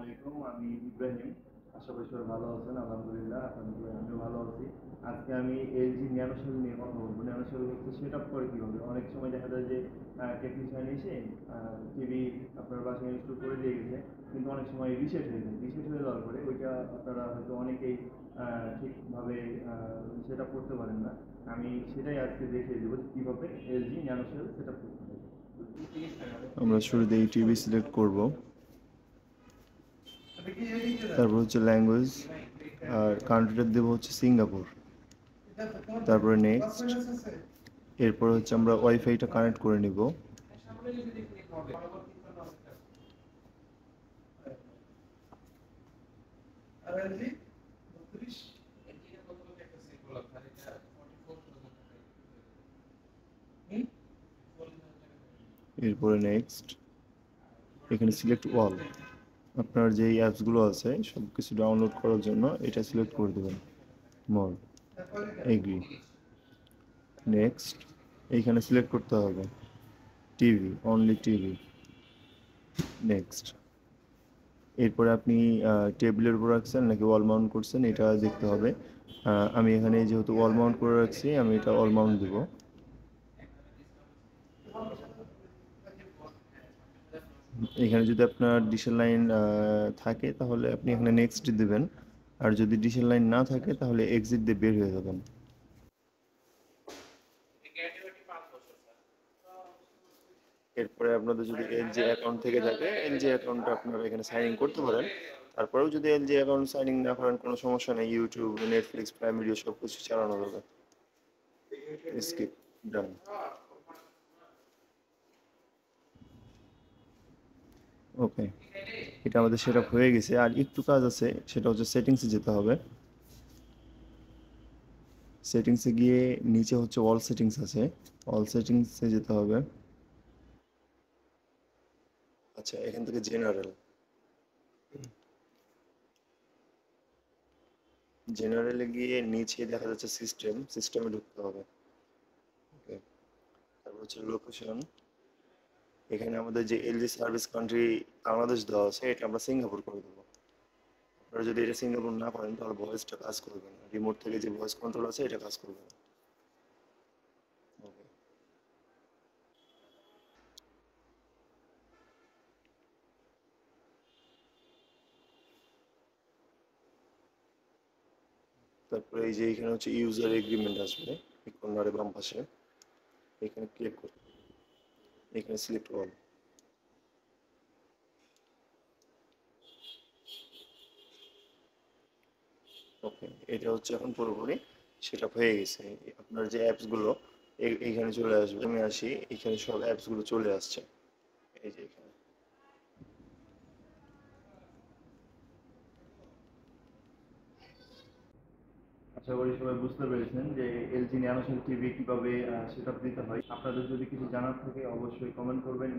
আলাইকুম, আমি ইব্রাহিম। আশা করি সবাই ভালো আছেন। আলহামদুলিল্লাহ, আলহামদুলিল্লাহ আমিও ভালো আছি। আজকে আমি এলজি ন্যানো সেল নিয়ে কথা বলবো। ন্যানো সেল হচ্ছে সেট আপ করে কীভাবে। অনেক সময় দেখা যায় যে টেকনিশিয়ান এসে টিভি আপনার বাসায় ইনস্টল করে দিয়ে গেছে, কিন্তু অনেক সময় রিসেট হয়ে যায়। রিসেট হয়ে যাওয়ার পরে ওইটা আপনারা হয়তো অনেকেই ঠিকভাবে সেট আপ করতে পারেন না। আমি সেটাই আজকে দেখিয়ে দেবো কীভাবে LG nano cell set up করতে হবে। আমরা শুরুতে এই টিভি সিলেক্ট করব, তারপর হচ্ছে ল্যাঙ্গুয়েজ, আর কান্ট্রিটা দেবো হচ্ছে সিঙ্গাপুর। তারপরে নেক্সট। এরপর হচ্ছে আমরা ওয়াইফাইটা কানেক্ট করে নিব। এরপরে নেক্সট, এখানে সিলেক্ট অল। আপনার যে অ্যাপসগুলো আছে সব কিছু ডাউনলোড করার জন্য এটা সিলেক্ট করে দেবেন। মোর, এগ্রি, নেক্সট। এইখানে সিলেক্ট করতে হবে টিভি, অনলি টিভি, নেক্সট। এরপরে আপনি টেবিলের উপর রাখছেন নাকি ওয়াল মাউন্ট করছেন এটা দেখতে হবে। আমি এখানে যেহেতু ওয়াল মাউন্ট করে রাখছি, আমি এটা ওয়াল মাউন্ট দেবো। এখানে যদি আপনার ডিশের লাইন থাকে তাহলে আপনি এখানে নেক্সট দেবেন, আর যদি ডিশের লাইন না থাকে তাহলে এক্সিট দিয়ে বের হয়ে যাবেন। এরপরে আপনাদের যদি এলজি অ্যাকাউন্ট থেকে থাকে, এলজি অ্যাকাউন্টটা আপনারা এখানে সাইন ইন করতে পারেন। তারপরেও যদি এলজি অ্যাকাউন্ট সাইন ইন না করেন, কোনো সমস্যা নেই, ইউটিউব, নেটফ্লিক্স, প্রাইম ভিডিও সব কিছু চালানো যাবে। স্কিপ, ডান। ওকে, এটা আমাদের সেটআপ হয়ে গেছে। আর একটু কাজ আছে, সেটা হচ্ছে সেটিংসে যেতে হবে। সেটিংসে গিয়ে নিচে হচ্ছে অল সেটিংস আছে, অল সেটিংসে যেতে হবে। আচ্ছা, এখান থেকে জেনারেল, জেনারেলে গিয়ে নিচে দেখা যাচ্ছে সিস্টেম, সিস্টেমে ঢুকতে হবে। ওকে, তারপর হচ্ছে লোকেশন। এখানে আমাদের যে এলজি সার্ভিস কান্ট্রি বাংলাদেশ দেওয়া আছে, এটা আমরা সিঙ্গাপুর করে দেবো। আপনারা যদি এটা সিঙ্গাপুর না করেন তাহলে ভয়েসটা কাজ করবে না, রিমোট থেকে যে ভয়েস কন্ট্রোল আছে এটা কাজ করবে না। ওকে, তারপরে এই যে এখানে হচ্ছে ইউজার এগ্রিমেন্ট আসবে, এই কর্নারে বাম পাশে, এখানে ক্লিক করতে, এখানে সিলেক্ট অল। ওকে, এটা হচ্ছে এখন পুরোপুরি সেটা হয়ে গেছে। আপনার যে অ্যাপসগুলো এইখানে চলে আসবে। আমি আসি, এখানে সব অ্যাপসগুলো চলে আসছে, এই যে এখানে। আশা করি সবাই বুঝতে পেরেছেন যে এলজি ন্যানো সেল টিভি কীভাবে সেট আপ দিতে হয়। আপনাদের যদি কিছু জানার থাকে অবশ্যই কমেন্ট করবেন।